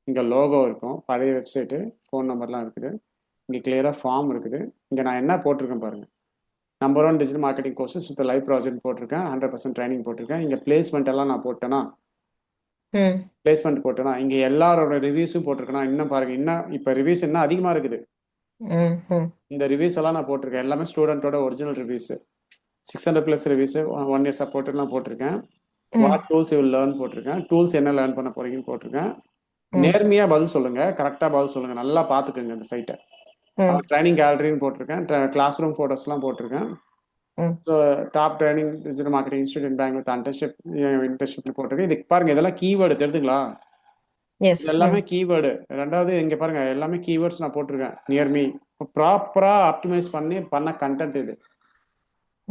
இங்கே லோகோ இருக்கும், பழைய வெப்சைட்டு, ஃபோன் நம்பர்லாம் இருக்குது. இங்கே கிளியராக ஃபார்ம் இருக்குது. இங்கே நான் என்ன போட்டிருக்கேன் பாருங்கள், number 1 digital marketing courses with live project போட்டிருக்கேன், 100% ட்ரைனிங் போட்டிருக்கேன். இங்கே பிளேஸ்மெண்ட் எல்லாம் நான் போட்டேன்னா, பிளேஸ்மெண்ட் போட்டேன்னா இங்கே எல்லாரோட ரிவ்யூஸும் போட்டிருக்கேன்னா, இன்னும் பாருங்க, இன்னும் இப்போ ரிவ்யூஸ் இன்னும் அதிகமாக இருக்குது. இந்த ரிவ்யூஸ் எல்லாம் நான் போட்டிருக்கேன், எல்லாமே ஸ்டூடெண்ட்டோட ஒரிஜினல் ரிவ்யூஸ், 600+ ரிவ்யூஸ், 1 இயர் சப்போர்ட்லாம் போட்டிருக்கேன். வாட் டூல்ஸ் யூ லேர்ன் போட்டிருக்கேன், டூல்ஸ் என்ன லேர்ன் பண்ண போறீங்கன்னு போட்டிருக்கேன். நேர்மையா பதில் சொல்லுங்க, கரெக்டா பதில் சொல்லுங்க, நல்லா பாத்துக்கோங்க இந்த சைட்டை. ட்ரைனிங் கேலரின்னு போட்டிருக்கேன், கிளாஸ் ரூம் போட்டோஸ்லாம் போட்டிருக்கேன். So top training digital marketing institute in bank with internship போட்டிருக்கேன். இதுக்கு பாருங்க, இதெல்லாம் கீவேர்டு தெரிஞ்சுங்களா? இது எல்லாமே கீவேர்டு. ரெண்டாவது இங்க பாருங்க, எல்லாமே கீவேர்ட்ஸ் நான் போட்டிருக்கேன். நியர்மி ப்ராப்பரா ஆப்டிமைஸ் பண்ண கண்டென்ட் இது.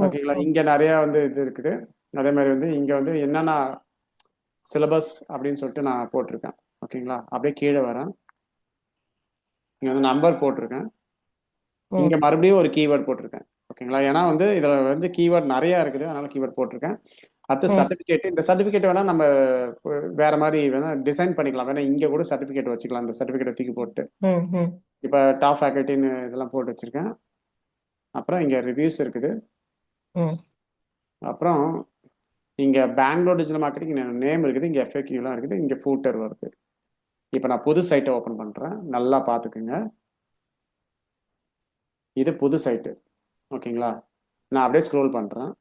ஓகேங்களா? இங்க நிறைய வந்து இது இருக்குது. அதே மாதிரி வந்து இங்க வந்து என்னென்ன சிலபஸ் அப்படின்னு சொல்லிட்டு நான் போட்டிருக்கேன். ஓகேங்களா? அப்படியே கீழே வரேன், இங்க வந்து நம்பர் போட்டிருக்கேன். இங்க மறுபடியும் ஒரு கீவேர்ட் போட்டிருக்கேன். ஓகேங்களா? ஏன்னா வந்து இதுல வந்து கீவேர்ட் நிறைய இருக்குது, அதனால கீவேர்ட் போட்டிருக்கேன். அடுத்து சர்டிபிகேட். இந்த சர்டிபிகேட் வேணா நம்ம வேற மாதிரி வேணா டிசைன் பண்ணிக்கலாம், வேணா இங்க கூட சர்டிபிகேட் வச்சுக்கலாம். இந்த சர்டிபிகேட் தூக்கி போட்டு இப்ப டாப் ஃபேக்கல்ட்டின்னு இதெல்லாம் போட்டு வச்சிருக்கேன். அப்புறம் இங்க ரிவ்யூஸ் இருக்குது. அப்புறம் இங்க பெங்களூர் டிஜிட்டல் மார்க்கெட்டிங் நேம் இருக்குது, இங்க எஃப்ஏக்யூலாம் இருக்குது, இங்க ஃபூட்டர் வருது. இப்போ நான் புது சைட்டை ஓப்பன் பண்றேன், நல்லா பார்த்துக்குங்க. இது புது சைட்டு. ஓகேங்களா? நான் அப்படியே ஸ்க்ரோல் பண்றேன்.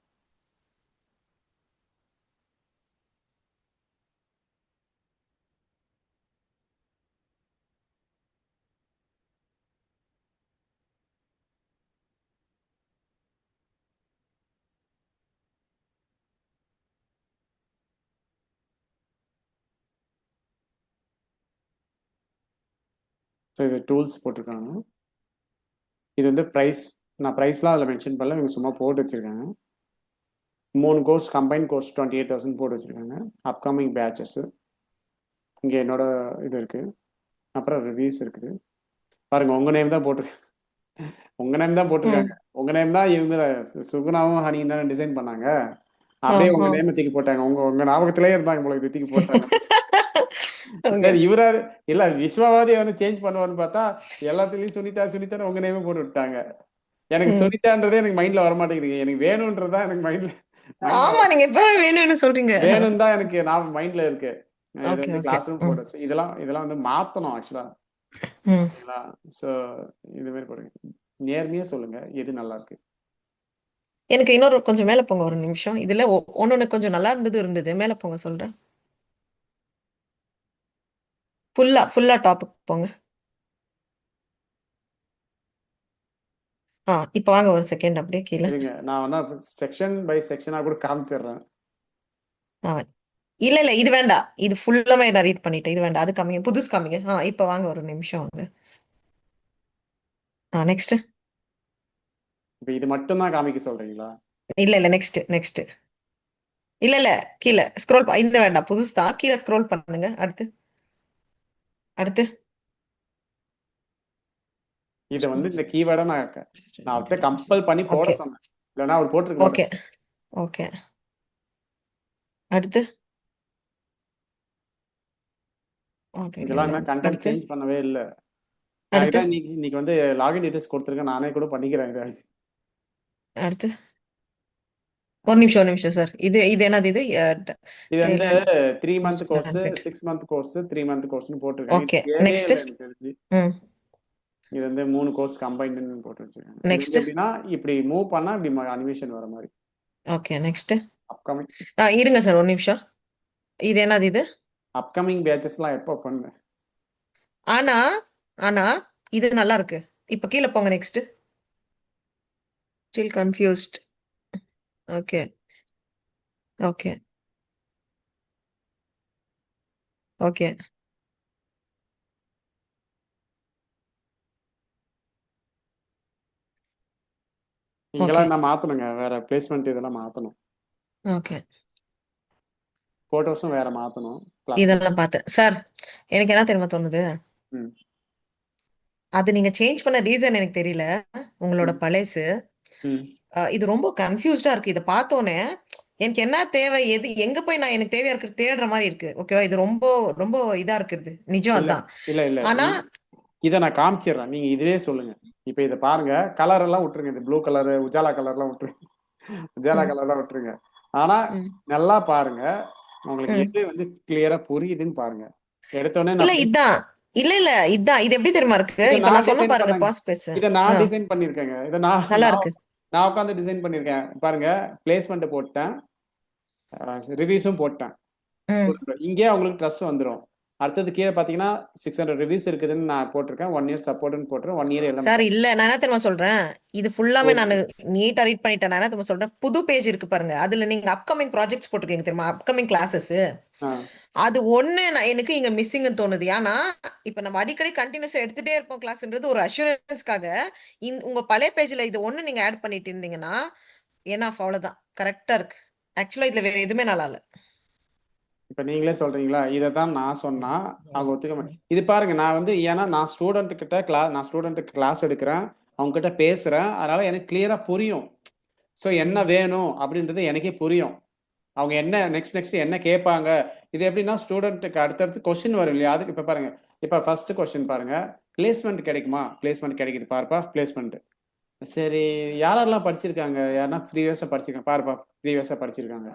ஸோ இது டூல்ஸ் போட்டிருக்காங்க. இது வந்து ப்ரைஸ். நான் ப்ரைஸ்லாம் அதில் மென்ஷன் பண்ணல, இவங்க சும்மா போட்டு வச்சிருக்காங்க. 3 கோர்ஸ் கம்பைன் கோர்ஸ் 28,000 போட்டு வச்சிருக்காங்க. அப்கமிங் பேட்சஸ் இங்கே என்னோட இது இருக்கு. அப்புறம் ரிவ்யூஸ் இருக்குது. பாருங்க, உங்க நேம் தான் போட்டிருக்கு, உங்க நேம் தான் போட்டிருக்காங்க. உங்க நேம் தான் இவங்க சுகுணாவும் ஹனியும் தானே டிசைன் பண்ணாங்க. அப்படியே உங்க நேம் தூக்கி போட்டாங்க. உங்க உங்க ஞாபகத்திலே இருந்தாங்க உங்களுக்கு, தூக்கி போட்டாங்க. சரி, இவராது இல்ல விஸ்வாவாதி வந்து சேஞ்ச் பண்ணுவார்னு பார்த்தா எல்லாத்துலயும் சுனிதா சுனிதான்னு உங்க நேமே போட்டு விட்டாங்க. எனக்கு சுனிதான்றதே எனக்கு மைண்ட்ல வர மாட்டேங்குது. எனக்கு வேணும்ன்றதா எனக்கு மைண்ட்ல வேணும் தான் எனக்கு நான் மைண்ட்ல இருக்கு. இது வந்து கிளாஸ் ரூம் போட்டோஸ். இதெல்லாம் வந்து மாத்தணும் ஆக்சுவலா. ஓகேங்களா? சோ இது மாதிரி போடுங்க. நேர்மையா சொல்லுங்க எது நல்லா இருக்கு. எனக்கு இன்னொரு கொஞ்சம் மேல போங்க ஒரு நிமிஷம். இதுல ஒன்னொன்னு கொஞ்சம் நல்லா இருந்தது. மேல போங்க சொல்றேன். ஃபுல்லா டாபிக் போங்க. இப்ப வாங்க ஒரு செகண்ட் அப்படியே கீழே. இருங்க, நான் வேணா செக்ஷன் பை செக்ஷனா கூட காமிச்சிடுறேன். இல்ல இது வேண்டாம். இது ஃபுல்லாவே நான் ரீட் பண்ணிட்டேன். இது வேண்டாம். அது காமிங்க, புதுசு காமிங்க. இப்ப வாங்க ஒரு நிமிஷம் வாங்க. நெக்ஸ்ட். இப்ப இது மட்டும் தான் காமிக்க சொல்றீங்களா? இல்ல நெக்ஸ்ட். இல்ல கீழே ஸ்க்ரோல் இந்த வேண்டாம், புதுசு தான். கீழே ஸ்க்ரோல் பண்ணுங்க. அடுத்து இதை வந்து இந்த கீவேர்டை நான் அவர்கிட்ட கம்பல் பண்ணி போட சொன்னேன், இல்லைன்னா அவர் போட்டிருக்க மாட்டார். ஓகே அடுத்து இதெல்லாம் என்ன கண்டென்ட் சேஞ்ச் பண்ணவே இல்லை. இதான் இன்னைக்கு வந்து லாகின் டீடைல்ஸ் கொடுத்துருக்கேன், நானே கூட பண்ணிக்கிறேன். அடுத்து ஒரு நிமிஷம் சார். இது என்னது? இது வந்து 3 month course, 6 month course, 3 month கோர்ஸ்னு போட்டிருக்காங்க. நெக்ஸ்ட். இது வந்து 3 கோர்ஸ் கம்பைன்ட்னு போட்டு வச்சிருக்காங்க. நெக்ஸ்ட் எப்படின்னா இப்படி மூவ் பண்ணா இப்படி அனிமேஷன் வர மாதிரி. Okay next. அப்கமிங் இருங்க சார் ஒரு நிமிஷம். இது என்னது? இது அப்கமிங் பேட்சஸ்லாம் எப்போ பண்ணு. ஆனா இது நல்லா இருக்கு. இப்ப கீழே போங்க. Next. Still confused. Okay okay okay இங்கெல்லாம் என்ன மாத்தணுங்க, வேற பிளேஸ்மெண்ட் இதெல்லாம் மாத்தணும். ஓகே போட்டோஸும் வேற மாத்தணும். இதெல்லாம் பார்த்தேன் சார். எனக்கு என்ன தெரியுமா தோணுது, அது நீங்க சேஞ்ச் பண்ண ரீசன் எனக்கு தெரியல. உங்களோட பழசு இது ரொம்ப கன்ஃபியூஸ்டா இருக்கு. இதை பார்த்தோன்னே எனக்கு என்ன தேவை, எது எங்க போய் நான் எனக்கு தேவையா இருக்கிறது தேடுற மாதிரி இருக்கு. ஓகேவா? இது ரொம்ப ரொம்ப இதா இருக்குது, நிஜம் இல்ல அதான். இல்ல இல்ல ஆனா இதை நான் காமிச்சிடுறேன், நீங்க இதுலயே சொல்லுங்க. இப்ப இதை பாருங்க, கலர் எல்லாம் விட்டுருங்க, இது ப்ளூ கலர் உஜாலா கலர்லாம் விட்டுருங்க, உஜாலா ம், கலர்லாம் விட்டுருங்க. ஆனா ம், நல்லா பாருங்க, உங்களுக்கு ம். எது வந்து கிளியரா புரியுதுன்னு பாருங்க. எடுத்தோடனே இல்ல நான் இதான், இல்ல இல்ல இதான். இது எப்படி தெரியுமா இருக்கு? இதை இப்ப நான் நான் சொன்ன டிசைன் பாருங்க பண்ணேங்க, பாஸ் பேஸ். இதை நான் டிசைன் பண்ணியிருக்கேங்க. இதை நான் நல்லா நான் இருக்கு. நான் உட்காந்து டிசைன் பண்ணியிருக்கேன் பாருங்க. பிளேஸ்மெண்ட் போட்டேன், ரிவ்யூஸும் போட்டேன். ம். இங்கே அவங்களுக்கு ட்ரஸ்ட் வந்துடும். அடுத்தது கீழே பார்த்தீங்கன்னா 600 ரிவ்யூஸ் இருக்குதுன்னு நான் போட்டிருக்கேன். 1 இயர் சப்போர்ட்னு போட்டுருக்கேன். 1 இயர் எல்லாமே சார் இல்ல, நான் என்ன தெரியுமா சொல்றேன், இது ஃபுல்லாமே நான் கோர்ஸ். நீட்டா ரீட் பண்ணிட்டேன். நான் என்ன தெரியுமா சொல்றேன், புது பேஜ் இருக்கு பாருங்க, அதுல நீங்க அப்கமிங் ப்ராஜெக்ட்ஸ் போட்டிருக்கீங்க தெரியுமா, அப்கமிங் கிளாஸஸ். ஆ அது ஒண்ணு நான் எனக்கு இங்க மிஸ்ஸிங்னு தோணுது. ஏன்னா இப்ப நம்ம அடிக்கடி கண்டினியூஸா எடுத்துட்டே இருப்போம் கிளாஸ்ன்றது ஒரு அஷூரன்ஸ்க்காக. உங்க பழைய பேஜ்ல இது ஒண்ணு நீங்க ஆட் பண்ணிட்டு இருந்தீங்கன்னா ஏன்னா அவ்வளவுதான் கரெக்டா இருக்கு. ஆக்சுவலா இதுல வேற எதுவுமே நல்லா இல்ல. இப்ப நீங்களே சொல்றீங்களா, இதை தான் நான் சொன்னா அவங்க ஒத்துக்க மாட்டேன். இது பாருங்க, நான் வந்து ஏன்னா நான் ஸ்டூடெண்ட்டுக்கு கிளாஸ் எடுக்கிறேன், அவங்க கிட்ட பேசுறேன், அதனால எனக்கு கிளியரா புரியும். ஸோ என்ன வேணும் அப்படின்றது எனக்கே புரியும். அவங்க என்ன நெக்ஸ்ட் என்ன கேட்பாங்க. இது எப்படின்னா ஸ்டூடெண்ட்டுக்கு அடுத்தடுத்து கொஸ்டின் வரும் இல்லையா, அதுக்கு இப்போ பாருங்க. இப்போ ஃபர்ஸ்ட் கொஸ்டின் பாருங்க, பிளேஸ்மெண்ட் கிடைக்குமா, பிளேஸ்மெண்ட் கிடைக்குது பாருப்பா, பிளேஸ்மெண்ட். சரி, யாரெல்லாம் படிச்சிருக்காங்க, யாருன்னா ப்ரீவியஸாக படிச்சிருக்காங்க பாருப்பா, ப்ரீவியஸாக படிச்சிருக்காங்க.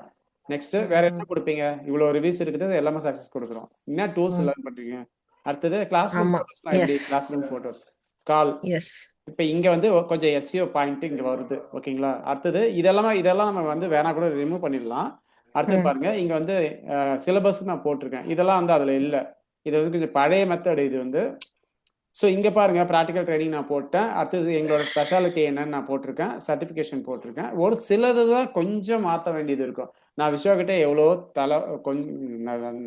நெக்ஸ்ட் வேற என்ன ம், கொடுப்பீங்க, இவ்வளோ ரிவ்யூஸ் இருக்குது, எல்லாமே சக்ஸஸ் கொடுக்குறோம், என்ன டூல்ஸ் ம். லேர்ன் பண்றீங்க. அடுத்தது கிளாஸ் ரூம் ஆமா. ஃபோட்டோஸ்லாம் எப்படி, எஸ், கிளாஸ் ரூம் ஃபோட்டோஸ், கால். எஸ். இப்போ இங்க வந்து கொஞ்சம் எஸ்இஓ பாயிண்ட் இங்க வருது, ஓகேங்களா. அடுத்தது இதெல்லாம் நம்ம வந்து வேணா கூட ரிமூவ் பண்ணிடலாம். அடுத்தது ம், பாருங்க, இங்க வந்து சிலபஸ் நான் போட்டிருக்கேன், இதெல்லாம் வந்து அதுல இல்ல. இது வந்து கொஞ்சம் பழைய மெத்தட் இது வந்து. ஸோ இங்கே பாருங்க, ப்ராக்டிக்கல் ட்ரைனிங் நான் போட்டேன். அடுத்தது எங்களோட ஸ்பெஷாலிட்டி என்னன்னு நான் போட்டிருக்கேன், சர்டிஃபிகேஷன் போட்டிருக்கேன். ஒரு சிலது தான் கொஞ்சம் மாற்ற வேண்டியது இருக்கும். நான் விஸ்வா கிட்ட எவ்வளோ தலை கொஞ்சம்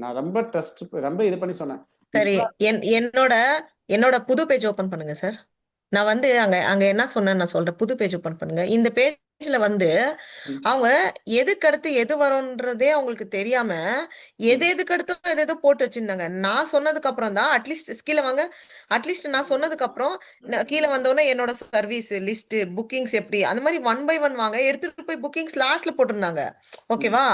நான் ரொம்ப ட்ரஸ்ட் ரொம்ப இது பண்ணி சொன்னேன். சரி. விஸ்வா. என்னோட என்னோட புது பேஜ் ஓபன் பண்ணுங்க சார். நான் வந்து அங்க அங்க என்ன சொன்னேன்னு நான் சொல்றேன். புது பேஜ் ஓபன் பண்ணுங்க. இந்த பேஜ்ல வந்து ம், அவங்க எதுக்கு அடுத்து எது வரும்ன்றதே அவங்களுக்கு தெரியாம எது ம், எதுக்கு அடுத்தும் எது எதோ போட்டு வச்சிருந்தாங்க. நான் சொன்னதுக்கு அப்புறம் தான் அட்லீஸ்ட் கீழே வாங்க. அட்லீஸ்ட் நான் சொன்னதுக்கு அப்புறம் கீழே வந்தோடனே என்னோட சர்வீஸ் லிஸ்ட் புக்கிங்ஸ் எப்படி அந்த மாதிரி ஒன் பை ஒன் வாங்க எடுத்துட்டு போய் புக்கிங்ஸ் லாஸ்ட்ல போட்டிருந்தாங்க. ம். ஓகேவா?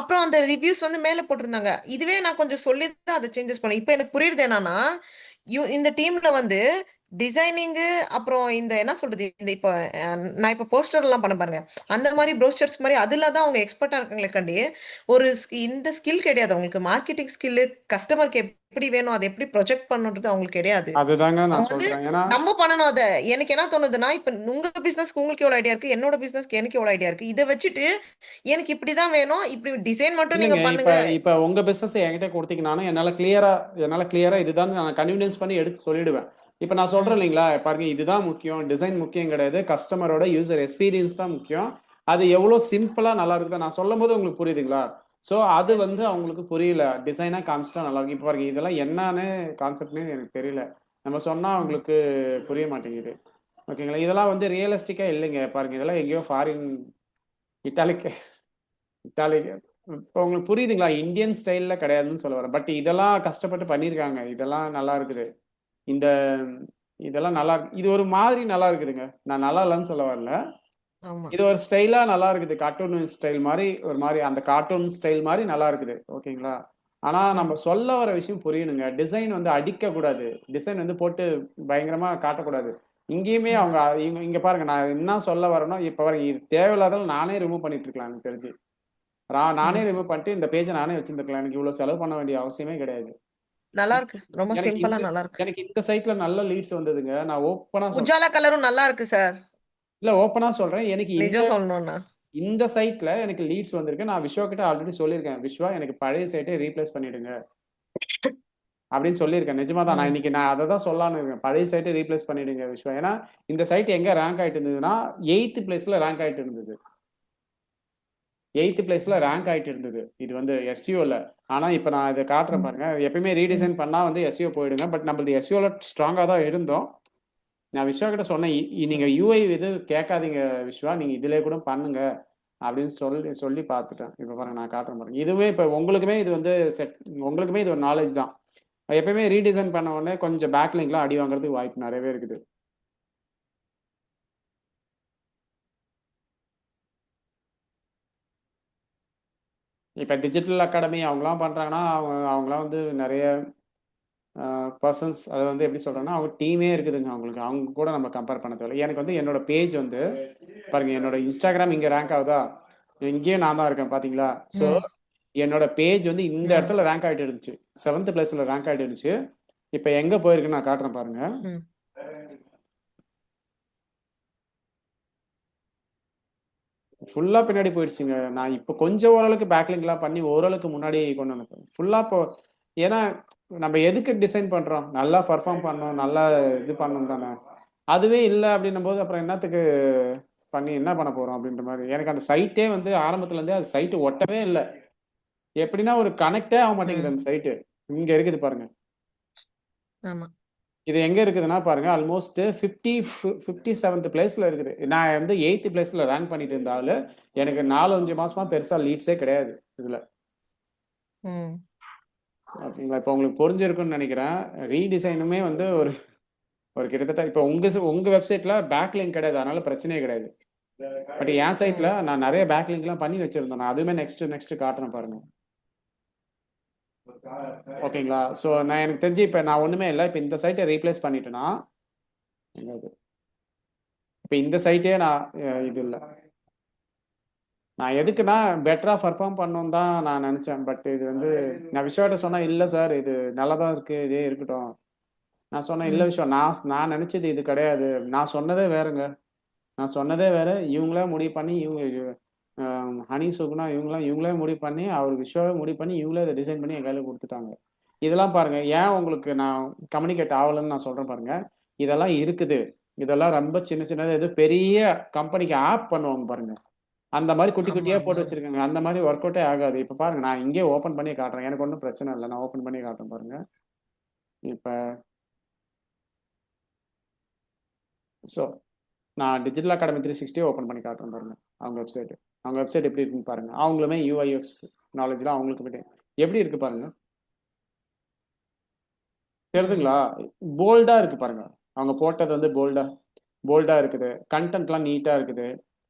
அப்புறம் அந்த ரிவ்யூஸ் வந்து மேல போட்டிருந்தாங்க. இதுவே நான் கொஞ்சம் சொல்லி தான் அதை சேஞ்சஸ் பண்ணேன். இப்ப எனக்கு புரியுது என்னன்னா இந்த டீம்ல வந்து டிசைனிங்கு அப்புறம் இந்த என்ன சொல்றது, இந்த இப்ப நான் இப்ப போஸ்டர் எல்லாம் பண்ண பாருங்க, அந்த மாதிரி ப்ரோச்சர்ஸ் மாதிரி அதுலதான் அவங்க எக்ஸ்பர்ட்டா இருக்காங்களே கண்டி ஒரு இந்த ஸ்கில் கிடையாது அவங்களுக்கு. மார்க்கெட்டிங் ஸ்கில், கஸ்டமருக்கு எப்படி வேணும் அதை எப்படி ப்ரொஜெக்ட் பண்ணுன்றது அவங்களுக்கு கிடையாது. அதுதாங்க அவங்க நான் வந்து சொல்றேன். ஏன்னா நம்ம பண்ணணும் அதை. எனக்கு என்ன தோணுதுன்னா, இப்ப உங்க பிசினஸ்க்கு உங்களுக்கு எவ்வளவு ஐடியா இருக்கு, என்னோட பிசினஸ்க்கு எனக்கு எவ்வளவு ஐடியா இருக்கு, இதை வச்சுட்டு எனக்கு இப்படிதான் வேணும், இப்படி டிசைன் மட்டும் நீங்க இல்லைங்க, இப்ப பண்ணுங்க. இப்ப உங்க பிசினஸ் என்கிட்ட கொடுத்தீங்கன்னாலும் என்னால கிளியரா இதுதான் நான் கன்வீனியன்ஸ் பண்ணி எடுத்து சொல்லிடுவேன். இப்ப நான் சொல்றேன் ம், இல்லைங்களா, பாருங்க, இதுதான் முக்கியம், டிசைன் முக்கியம் கிடையாது, கஸ்டமரோட யூசர் எக்ஸ்பீரியன்ஸ் தான் முக்கியம். அது எவ்வளவு சிம்பிளா நல்லா இருக்குதா நான் சொல்லும் போது உங்களுக்கு புரியுதுங்களா. சோ அது ம், வந்து அவங்களுக்கு புரியல, டிசைனா காமிச்சிட்டா நல்லா இருக்கும். இப்ப பாருங்க, இதெல்லாம் என்னன்னு கான்செப்ட்னு எனக்கு தெரியல, நம்ம சொன்னா ம். அவங்களுக்கு புரிய மாட்டேங்குது. ஓகேங்களா, இதெல்லாம் வந்து ரியலிஸ்டிக்கா இல்லைங்க. பாருங்க, இதெல்லாம் எங்கேயோ ஃபாரின், இட்டாலிக்கு இத்தாலிக்கு. இப்போ உங்களுக்கு புரியுதுங்களா, இந்தியன் ஸ்டைல்ல கிடையாதுன்னு சொல்ல வரேன். பட் இதெல்லாம் கஷ்டப்பட்டு பண்ணியிருக்காங்க, இதெல்லாம் நல்லா இருக்குது. இந்த இதெல்லாம் நல்லா இருக்கு, இது ஒரு மாதிரி நல்லா இருக்குதுங்க, நான் நல்லா இல்லைன்னு சொல்ல வரல. ஆமா. இது ஒரு ஸ்டைலா நல்லா இருக்குது, கார்ட்டூன் ஸ்டைல் மாதிரி, ஒரு மாதிரி அந்த கார்ட்டூன் ஸ்டைல் மாதிரி நல்லா இருக்குது, ஓகேங்களா. ஆனா நம்ம ம், சொல்ல வர விஷயம் புரியணுங்க. டிசைன் வந்து அடிக்க கூடாது, டிசைன் வந்து போட்டு பயங்கரமா காட்டக்கூடாது. இங்கேயுமே ம், அவங்க இங்க இங்க பாருங்க, நான் என்ன சொல்ல வரேனோ இப்ப பாருங்க, இது தேவையில்லாதெல்லாம் நானே ரிமூவ் பண்ணிட்டு இருக்கலாம் எனக்கு தெரிஞ்சு. நானே ம். ரிமூவ் பண்ணிட்டு இந்த பேஜை நானே வச்சிருந்துக்கலாம், எனக்கு இவ்வளவு செலவு பண்ண வேண்டிய அவசியமே கிடையாது. நல்லா இருக்கு. ரொம்ப எனக்கு சிம்பிளா இந்த நல்லா இருக்கு. எனக்கு இந்த சைட்ல நல்ல லீட்ஸ் வந்ததுங்க, நான் ஓப்பனா சொல்றேன். உஜாலா கலரும் நல்லா இருக்கு சார். இல்ல, ஓப்பனா சொல்றேன், எனக்கு இந்த நிஜம் சொல்லணும்னா. இந்த சைட்ல எனக்கு லீட்ஸ் வந்திருக்கு. நான் விஸ்வா கிட்ட ஆல்ரெடி சொல்லியிருக்கேன், விஸ்வா எனக்கு பழைய சைட்டை ரீப்ளேஸ் பண்ணிடுங்க அப்படின்னு சொல்லியிருக்கேன். நிஜமா தான், ம், நான் அதை தான் சொல்லலாம்னு இருக்கேன், பழைய சைட்டை ரீப்ளேஸ் பண்ணிடுங்க விஸ்வா. ஏன்னா இந்த சைட் எங்க ரேங்க் ஆயிட்டு இருந்ததுன்னா 8th பிளேஸ்ல ரேங்க் ஆயிட்டு இருந்தது. 8th பிளேஸ்ல ரேங்க் ஆயிட்டு இருந்தது இது வந்து எஸ்இஓல. ஆனா இப்ப நான் இதை காட்டுறேன் ம், பாருங்க, எப்பயுமே ம். ரீடிசைன் பண்ணா வந்து எஸ்இஓ போயிடுங்க. பட் நம்மளது எஸ்இஓல ஸ்ட்ராங்கா தான் இருந்தோம். நான் விஸ்வா கிட்ட சொன்னேன், நீங்க யூஐ இது கேட்காதீங்க விஸ்வா, நீங்க இதுலயே கூட பண்ணுங்க அப்படின்னு சொல்லி சொல்லி பார்த்துட்டேன். இப்ப பாருங்க, நான் காட்டுறேன் பாருங்க. இதுவே இப்ப உங்களுக்குமே இது வந்து உங்களுக்குமே இது ஒரு நாலேஜ் தான். எப்பயுமே ரீடிசைன் பண்ண உடனே கொஞ்சம் பேக்லிங்க்லாம் அடி வாங்குறதுக்கு வாய்ப்பு நிறையவே இருக்குது. இப்போ டிஜிட்டல் அகாடமி அவங்களாம் பண்ணுறாங்கன்னா அவங்களாம் வந்து நிறைய பர்சன்ஸ், அதை வந்து எப்படி சொல்கிறேன்னா அவங்க டீமே இருக்குதுங்க அவங்களுக்கு. அவங்க கூட நம்ம கம்பேர் பண்ண தேவையில்லை. எனக்கு வந்து என்னோட பேஜ் வந்து பாருங்க, என்னோட இன்ஸ்டாகிராம் இங்கே ரேங்க் ஆகுதா, இங்கேயும் நான் தான் இருக்கேன் பார்த்தீங்களா. ஸோ என்னோட பேஜ் வந்து இந்த இடத்துல ரேங்க் ஆகிட்டு இருந்துச்சு, 7th பிளேஸில் ரேங்க் ஆகிட்டு இருந்துச்சு. இப்போ எங்கே போயிருக்குன்னு நான் காட்டுறேன் பாருங்க. ஃபுல்லாக பின்னாடி போயிடுச்சுங்க. நான் இப்போ கொஞ்சம் ஓரளவுக்கு பேக்லிங்லாம் பண்ணி ஓரளவுக்கு முன்னாடி கொண்டு வந்தேன். ஃபுல்லாக இப்போ ஏன்னா நம்ம எதுக்கு டிசைன் பண்ணுறோம், நல்லா பர்ஃபார்ம் பண்ணணும், நல்லா இது பண்ணணும் தானே. அதுவே இல்லை அப்படின்னும் போது அப்புறம் என்னத்துக்கு பண்ணி என்ன பண்ண போகிறோம் அப்படின்ற மாதிரி. எனக்கு அந்த சைட்டே வந்து ஆரம்பத்துலேருந்தே அது சைட்டு ஒட்டவே இல்லை. எப்படின்னா ஒரு கனெக்டே ஆக மாட்டேங்குது அந்த சைட்டு. இங்கே இருக்குது பாருங்க. ஆமாம், இது எங்கே இருக்குதுன்னா பாருங்க, ஆல்மோஸ்ட் 57th பிளேஸில் இருக்குது. நான் வந்து 8th பிளேஸில் ரேங்க் பண்ணிட்டு இருந்தாலும் எனக்கு 4-5 மாசமா பெருசாக லீட்ஸே கிடையாது இதில். அப்படிங்களா? இப்போ உங்களுக்கு புரிஞ்சிருக்குன்னு நினைக்கிறேன். ரீடிசைனுமே வந்து ஒரு ஒரு கிட்டத்தட்ட இப்போ உங்கள் வெப்சைட்டில் பேக்லிங்க் கிடையாது, அதனால பிரச்சனையே கிடையாது. பட் என் சைட்டில் நான் நிறைய பேக்லிங்க்லாம் பண்ணி வச்சுருந்தேன். நான் அதுவுமே நெக்ஸ்ட் காட்டுறேன் பாருங்க. ஓகேங்களா? ஸோ நான் எனக்கு தெரிஞ்சு இப்போ நான் ஒன்றுமே இல்லை. இப்போ இந்த சைட்டை ரீப்ளேஸ் பண்ணிட்டேன்னா இப்போ இந்த சைட்டே நான் இது இல்லை. நான் எதுக்குன்னா பெட்டராக பர்ஃபார்ம் பண்ணணும் தான் நான் நினச்சேன். பட் இது வந்து நான் விஷயத்த சொன்னேன், இல்லை சார் இது நல்லா தான் இருக்குது, இதே இருக்கட்டும். நான் சொன்னேன், இல்லை விஷயம், நான் நினச்சது இது கிடையாது. நான் சொன்னதே வேறுங்க. நான் சொன்னதே வேறு. இவங்களே முடிவு பண்ணி ஹனி சுகுணா இவங்களே முடிவு பண்ணி அவர் விஷயமே முடிவு பண்ணி இவங்களே இதை டிசைன் பண்ணி என் கையில் கொடுத்துட்டாங்க. இதெல்லாம் பாருங்கள், ஏன் உங்களுக்கு நான் கம்யூனிகேட் ஆகலைன்னு நான் சொல்கிறேன் பாருங்கள். இதெல்லாம் இருக்குது. இதெல்லாம் ரொம்ப சின்னது. எது பெரிய கம்பெனிக்கு ஆப் பண்ணுவாங்க பாருங்கள், அந்த மாதிரி குட்டி குட்டியாக போட்டு வச்சுருக்காங்க. அந்த மாதிரி ஒர்க் அவுட்டே ஆகாது. இப்போ பாருங்கள், நான் இங்கே ஓப்பன் பண்ணி காட்டுறேன். எனக்கு ஒன்றும் பிரச்சனை இல்லை, நான் ஓப்பன் பண்ணி காட்டுறேன் பாருங்கள். இப்போ ஸோ நான் டிஜிட்டல் அகாடமி 360 ஓப்பன் பண்ணி காட்டுறேன் பாருங்க. அவங்க வெப்சைட் எப்படி இருக்குன்னு பாருங்க. அவங்களுமே யூஐஎக்ஸ் நாலேஜ்லாம் அவங்களுக்கு எப்படி இருக்கு பாருங்க. தெரியுதுங்களா? போல்டா இருக்கு பாருங்க. அவங்க போட்டது வந்து போல்டா இருக்குது. கண்டென்ட்லாம் நீட்டா இருக்குது.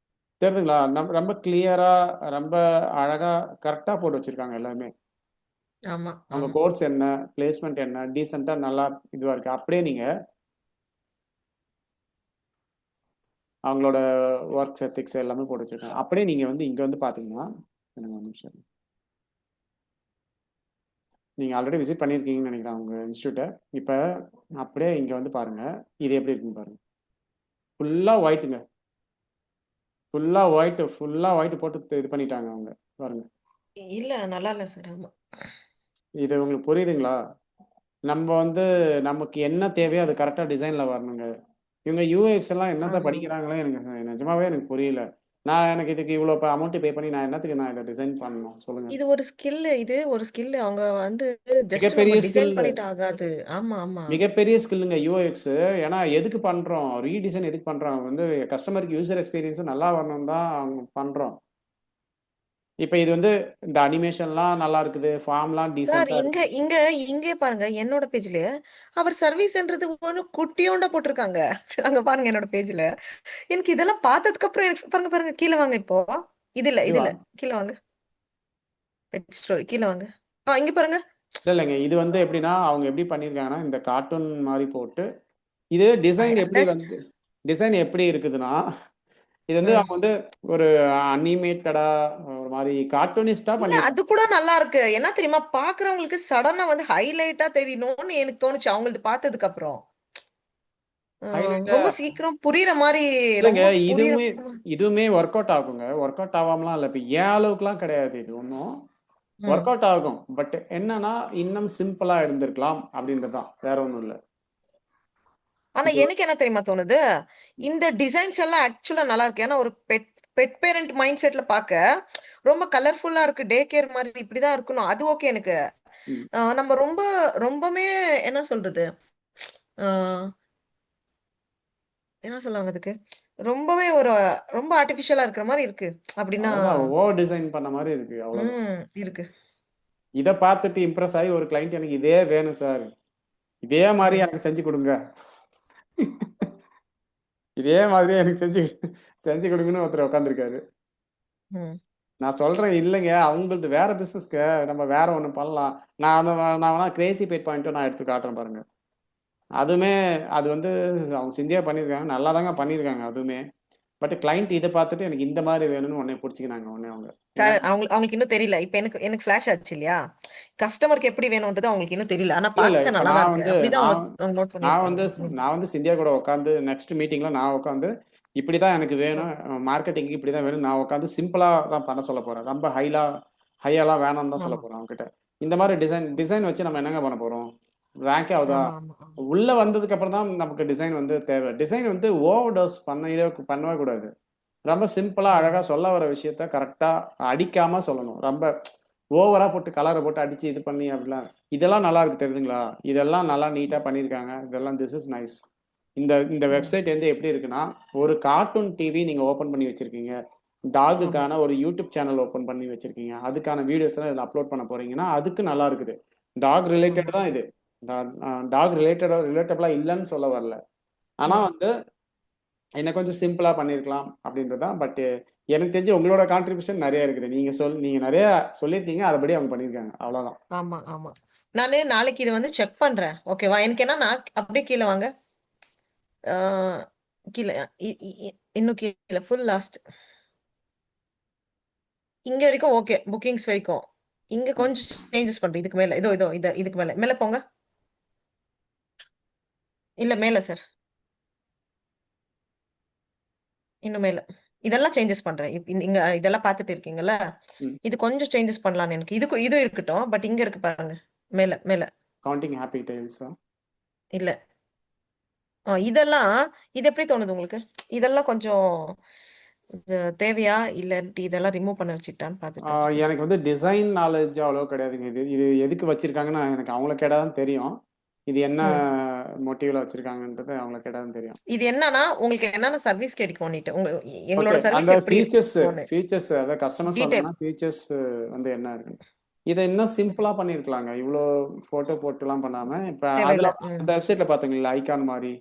தெரியுதுங்களா? ரொம்ப கிளியரா, ரொம்ப அழகா, கரெக்டா போட்டு வச்சிருக்காங்க எல்லாமே. அவங்க கோர்ஸ் என்ன, பிளேஸ்மெண்ட் என்ன, டீசெண்டா நல்லா இதுவா இருக்கு. அப்படியே நீங்க அவங்களோட ஒர்க்ஸ் எத்திக்ஸ் எல்லாமே போட்டு வச்சிருக்காங்க. அப்படியே நீங்கள் வந்து இங்கே வந்து பார்த்தீங்கன்னா, எனக்கு ஒரு நிமிஷம், நீங்கள் ஆல்ரெடி விசிட் பண்ணியிருக்கீங்கன்னு நினைக்கிறேன் அவங்க இன்ஸ்டியூட்டை. இப்போ அப்படியே இங்கே வந்து பாருங்கள், இது எப்படி இருக்குன்னு பாருங்கள். ஃபுல்லாக ஒயிட்டுங்க, ஃபுல்லாக ஒயிட்டு போட்டு இது பண்ணிட்டாங்க அவங்க பாருங்க. இல்லை, நல்லா இல்லை சார். ஆமாம், இது உங்களுக்கு புரியுதுங்களா? நம்ம வந்து நமக்கு என்ன தேவையோ அது கரெக்டாக டிசைனில் வரணுங்க. இவங்க யூஎக்ஸ் எல்லாம் என்னதான் படிக்கிறாங்களோ எனக்கு நிஜமாவே எனக்கு புரியல. எனக்கு இதுக்கு இவ்வளோ அமௌண்ட் பே பண்ணி நான் என்னத்துக்கு நான் இதை டிசைன் பண்ணணும் சொல்லுங்க. இது ஒரு ஸ்கில் அவங்க வந்து ஜஸ்ட் மிகப்பெரிய நம்ம ஸ்கில், டிசைன் பண்ணிட்டு ஆகாது. மிகப்பெரிய ஸ்கில்லுங்க யூஎக்ஸ். ஏன்னா எதுக்கு பண்றோம், ரீடிசைன் எதுக்கு பண்றோம், வந்து கஸ்டமருக்கு யூசர் எக்ஸ்பீரியன்ஸ் நல்லா வரணும் தான் அவங்க பண்றோம். இப்போ இது வந்து இந்த அனிமேஷன்லாம் நல்லா இருக்குது, ஃபார்ம்லாம் டீசெண்டா இருக்கு. இங்கே பாருங்க, என்னோட பேஜ்ல அவர் சர்வீஸ்ன்றது ஒண்ணு குட்டியோண்டா போட்டிருக்காங்க. அங்க பாருங்க என்னோட பேஜ்ல. எனக்கு இதெல்லாம் பார்த்ததுக்கு அப்புறம் எனக்கு பாருங்க கீழே வாங்க. இப்போ இதுல கீழே வாங்க, பெட் ஸ்டோரி கீழே வாங்க. இங்க பாருங்க. இல்லைங்க, இது வந்து எப்படின்னா அவங்க எப்படி பண்ணியிருக்காங்கன்னா இந்த கார்ட்டூன் மாதிரி போட்டு, இது டிசைன் எப்படி இருக்குதுன்னா, இது வந்து அவங்க வந்து ஒரு அனிமேட்டடா ஒரு மாதிரி கார்ட்டூனிஸ்டா பண்ணி. அது கூட நல்லா இருக்கு. என்ன தெரியுமா, பாக்குறவங்களுக்கு சடனா வந்து ஹைலைட்டா தெரியணும்னு எனக்கு தோணுச்சு அவங்களுக்கு பார்த்ததுக்கு அப்புறம். ரொம்ப சீக்கிரம் புரியுற மாதிரி. இல்லைங்க, இதுவுமே ஒர்க் அவுட் ஆகுங்க. ஒர்க் அவுட் ஆகாமலாம் இல்லை. இப்போ ஏன் அளவுக்குலாம் கிடையாது, இது ஒன்றும் ஒர்க் அவுட் ஆகும். பட் என்னன்னா இன்னும் சிம்பிளா இருந்திருக்கலாம் அப்படின்றதுதான், வேற ஒன்றும் இல்லை. ஆனா எனக்கு என்ன தெரியுமா தோணுது, இந்த டிசைன்ஸ் எல்லாம் ஆக்சுவலா நல்லா இருக்கு. ஏன்னா ஒரு பெட் பேரண்ட் மைண்ட் செட்ல பாக்க ரொம்ப கலர்ஃபுல்லா இருக்கு. டே கேர் மாதிரி இப்படிதான் இருக்கணும், அது ஓகே எனக்கு. நம்ம ரொம்பவே என்ன சொல்றது, என்ன சொல்லுவாங்க அதுக்கு, ரொம்பவே ரொம்ப ஆர்டிபிஷியலா இருக்கிற மாதிரி இருக்கு. அப்படின்னா ஓவர் டிசைன் பண்ண மாதிரி இருக்கு, அவ்வளவு இருக்கு. இதை பார்த்துட்டு இம்ப்ரெஸ் ஆகி ஒரு கிளைண்ட் எனக்கு இதே வேணும் சார், இதே மாதிரி எனக்கு செஞ்சு கொடுங்க, இதே மாதிரி எனக்கு செஞ்சு கொடுங்கன்னு ஒருத்தர் உட்காந்துருக்காரு. நான் சொல்றேன் இல்லைங்க, அவங்களது வேற பிசினஸ்க்கு நம்ம வேற ஒண்ணு பண்ணலாம். நான் வேணா கிரேசி பெட் பாயிண்ட்டும் நான் எடுத்து காட்டுறேன் பாருங்க. அதுவுமே அது வந்து அவங்க சிந்தியா பண்ணியிருக்காங்க. நல்லா தாங்க பண்ணியிருக்காங்க அதுவுமே. பட் கிளையண்ட் இதை பார்த்துட்டு எனக்கு இந்த மாதிரி வேணும்னு உடனே பிடிச்சிக்கினாங்க உடனே அவங்க. சார் அவங்களுக்கு இன்னும் தெரியல. இப்ப எனக்கு ஃபிளாஷ் ஆச்சு இல்லையா? கஸ்டமருக்கு எப்படி வேணும்ன்றது அவங்களுக்கு இன்னும் தெரியல. ஆனா இல்ல பார்க்க இப்ப நல்லா தான் நான் இருக்கு. வந்து அப்படிதான் நான் அவங்க நோட் நான் பண்ணியிருப்பாங்க. வந்து நான் வந்து சிந்தியா கூட உட்காந்து நெக்ஸ்ட் மீட்டிங்ல நான் உட்காந்து இப்படிதான் எனக்கு ம். வேணும், மார்க்கெட்டிங்க்கு இப்படிதான் வேணும், நான் உட்காந்து சிம்பிளா தான் பண்ண சொல்ல போறேன். ரொம்ப ஹையெல்லாம் வேணாம்னு தான் சொல்ல ஆமா போறேன் அவங்க கிட்ட. இந்த மாதிரி டிசைன் வச்சு நம்ம என்னங்க பண்ண போறோம்? ரேங்கே ஆகுதா? ஆமா ஆமா ஆமா. உள்ள வந்ததுக்கு அப்புறம் தான் நமக்கு டிசைன் வந்து தேவை. டிசைன் வந்து ஓவர் டோஸ் பண்ணவே கூடாது. ரொம்ப சிம்பிளா ம். அழகா சொல்ல வர விஷயத்த கரெக்டா அடிக்காம சொல்லணும். ரொம்ப ஓவரா போட்டு கலரை போட்டு அடிச்சு இது பண்ணி அப்படிலாம் இதெல்லாம் நல்லா இருக்கு தெரியுதுங்களா? இதெல்லாம் நல்லா நீட்டா பண்ணியிருக்காங்க. இதெல்லாம் திஸ் இஸ் நைஸ். இந்த ம். வெப்சைட் வந்து எப்படி இருக்குன்னா, ஒரு கார்ட்டூன் டிவி நீங்க ஓபன் பண்ணி வச்சிருக்கீங்க. ஆமா. டாகுக்கான ஒரு யூடியூப் சேனல் ஓபன் பண்ணி வச்சிருக்கீங்க. அதுக்கான வீடியோஸ் எல்லாம் இதில் அப்லோட் பண்ண போறீங்கன்னா, அதுக்கு நல்லா இருக்குது. டாக் ரிலேட்டட் ஆமா. தான் இது. டாக் ரிலேட்டபிளா இல்லைன்னு சொல்ல வரல. ஆனா ம். வந்து என்ன கொஞ்சம் சிம்பிளா பண்ணியிருக்கலாம் அப்படின்றது தான். பட் எனக்கு தெரிஞ்சு உங்களோட கான்ட்ரிபியூஷன் நிறைய இருக்குது. நீங்க நிறைய சொல்லியிருக்கீங்க. அதுபடி அவங்க பண்ணியிருக்காங்க. அவ்வளவுதான். ஆமா ஆமா. நானு நாளைக்கு இதை வந்து செக் பண்றேன். ஓகேவா? எனக்கு என்னன்னா அப்படியே கீழே வாங்க. கீழே இன்னும் கீழே ஃபுல் லாஸ்ட் இங்க வரைக்கும் ஓகே. புக்கிங்ஸ் வரைக்கும் இங்க கொஞ்சம் சேஞ்சஸ் பண்றேன். இதுக்கு மேல இதோ இதோ இதுக்கு மேல மேல போங்க. இல்ல மேல சார். இன்னும் மேல இதெல்லாம் சேஞ்சஸ் பண்றேன். இங்க இதெல்லாம் பார்த்துட்டு இருக்கீங்கல்ல, ம். இது கொஞ்சம் சேஞ்சஸ் பண்ணலாம்னு எனக்கு. இது இருக்கட்டும். பட் இங்க இருக்கு பாருங்க. மேல மேல கவுண்டிங் ஹாப்பி டெய்ல்ஸா? இல்ல. இதெல்லாம் இது எப்படி தோணுது உங்களுக்கு? இதெல்லாம் கொஞ்சம் தேவையா இல்லாட்டி இதெல்லாம் ரிமூவ் பண்ண வச்சுட்டான்னு பார்த்துட்டு இருக்கேன். எனக்கு வந்து டிசைன் நாலேட்ஜ் அவ்வளோ கிடையாதுங்க. இது எதுக்கு வச்சிருக்காங்கன்னு எனக்கு அவங்கள கேட்டால் தான் தெரியும். இது என்ன ம். மோட்டிவ்ல வச்சிருக்காங்கன்றது அவங்கள கேட்டால் தான் தெரியும். இது என்னன்னா உங்களுக்கு என்னென்ன சர்வீஸ் கிடைக்கும்னுட்டு ஓகே. எங்களோட அந்த சர்வீஸ் எப்படி இருக்கும்னு ஃபீச்சர்ஸ் அதாவது கஸ்டமர்ஸ் டீடைல். வந்தாங்கன்னா ஃபீச்சர்ஸ் வந்து என்ன இருக்கு? இதை இன்னும் சிம்பிளா பண்ணியிருக்கலாங்க. இவ்வளோ போட்டோ போட்டுலாம் பண்ணாம, இப்ப தேவையில்ல. அதுல அந்த வெப்சைட்ல பாத்தீங்களா ஐகான் மாதிரி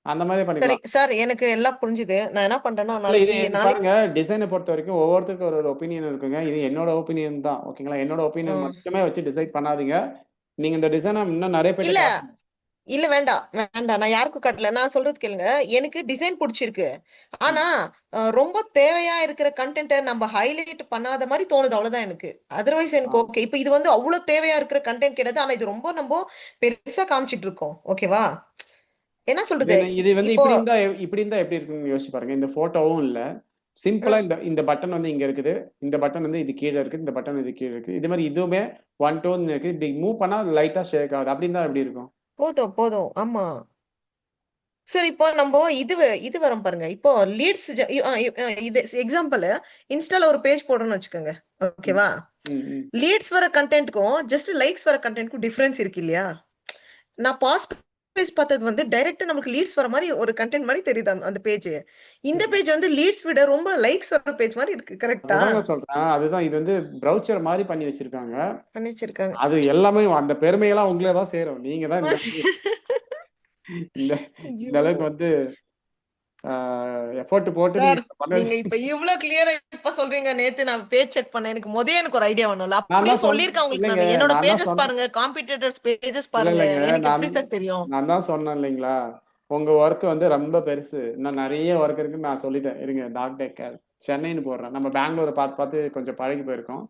அந்த மாதிரி சரி பண்ணிக்கலாம். சார், எனக்கு எல்லாம் புரிஞ்சுது. நான் என்ன பண்றேன்னா இல்ல இது நாளைக்கு இது நாளைக்கு பாருங்க, டிசைனை பொறுத்த வரைக்கும் ஒவ்வொருத்தருக்கும் ஒரு ஒப்பீனியன் இருக்குங்க. இது என்னோட ஒப்பீனியன் தான். ஓகேங்களா? என்னோட ஒப்பீனியன் ம். மட்டுமே வச்சு டிசைட் பண்ணாதீங்க. நீங்க இந்த டிசைனை இன்னும் நிறைய பேர்ட்ட இல்ல காட்டுங்க. இல்ல வேண்டாம் வேண்டாம். நான் யாருக்கும் காட்டல. நான் சொல்றது கேளுங்க. எனக்கு டிசைன் பிடிச்சிருக்கு. ம். ஆனா ரொம்ப தேவையா இருக்கிற கண்டென்ட்டை நம்ம ஹைலைட் பண்ணாத மாதிரி தோணுது. அவ்வளவுதான் எனக்கு. அதர்வைஸ் ஆ. எனக்கு ஓகே. இப்ப இது வந்து அவ்வளவு தேவையா இருக்கிற கண்டென்ட் கிடையாது. ஆனா இது ரொம்ப நம்ம பெருசா காமிச்சிட்டு இருக்கோம். ஓகேவா? என்ன சொல்றது? இது வந்து இப்போ இப்படி இருந்தா எப்படி இருக்குன்னு யோசிச்சு பாருங்க. இந்த போட்டோவும் இல்ல. சிம்பிளா ம், இந்த பட்டன் வந்து இங்க இருக்குது. இந்த பட்டன் வந்து இது கீழ இருக்குது. இந்த பட்டன் இது கீழ இருக்கு. இது மாதிரி இதுவுமே 1, 2ன்னு இருக்கு. இப்படி மூவ் பண்ணா லைட்டா ஷேக் ஆகுது. அப்படி இருந்தா எப்படி இருக்கும்? போதும் போதும். ஆமா. சரி, இப்போ நம்ம இது வரோம் பாருங்க. இப்போ லீட்ஸ் இது எக்ஸாம்பிள் இன்ஸ்டால ஒரு பேஜ் போடுறோம்னு வச்சுக்கோங்க. ம். ஓகேவா? ம். ம். லீட்ஸ் வர கண்டென்ட்க்கும் ஜஸ்ட் லைக்ஸ் வர கண்டென்ட்க்கும் டிஃபரன்ஸ் இருக்கு இல்லையா? நான் பேஜ் பார்த்தது வந்து டைரக்ட்டா நமக்கு லீட்ஸ் வர மாதிரி ஒரு கண்டென்ட் மாதிரி தெரியுது அந்த பேஜ். இந்த ம். பேஜ் வந்து லீட்ஸ் விட ரொம்ப லைக்ஸ் வர பேஜ் மாதிரி இருக்கு. கரெக்ட்டா? அதுதாங்க சொல்றேன். அதுதான் இது வந்து ப்ரௌச்சர் மாரி பண்ணி வச்சிருக்காங்க. பண்ணி வச்சிருக்காங்க. அது எல்லாமே அந்த பெருமையெல்லாம் உங்கள தான் சேரும். நீங்க தான் இந்த இந்த ஐயோ! அளவுக்கு வந்து ஆ எஃபோர்ட் போட்டு நீங்க சார், பண்ணது. நீங்க இப்ப இவ்ளோ கிளியரா இப்ப சொல்றீங்க. நேத்து நான் பேஜ் செக் பண்ணேன். எனக்கு ஒரு ஐடியா வேணும்ல. நான் அப்படியே தான் சொல்லியிருக்கேன் உங்களுக்கு இல்லைங்க. நானு. என்னோட நான் தான் பேஜஸ் பாருங்க. காம்படிட்டர்ஸ் பேஜஸ் இல்ல பாருங்க. இல்லைங்க. எனக்கு நான் எப்படி சார் தெரியும்? நான் தான் சொன்னேன் இல்லைங்களா? உங்க ஒர்க் வந்து ரொம்ப பெருசு. இன்னும் நெறைய ஒர்க் இருக்குன்னு நான் சொல்லிட்டேன். இருங்க டாக் கேர் சென்னைன்னு போடுறேன். நம்ம பெங்களூர பார்த்து பார்த்து கொஞ்சம் பழகி போயிருக்கோம்.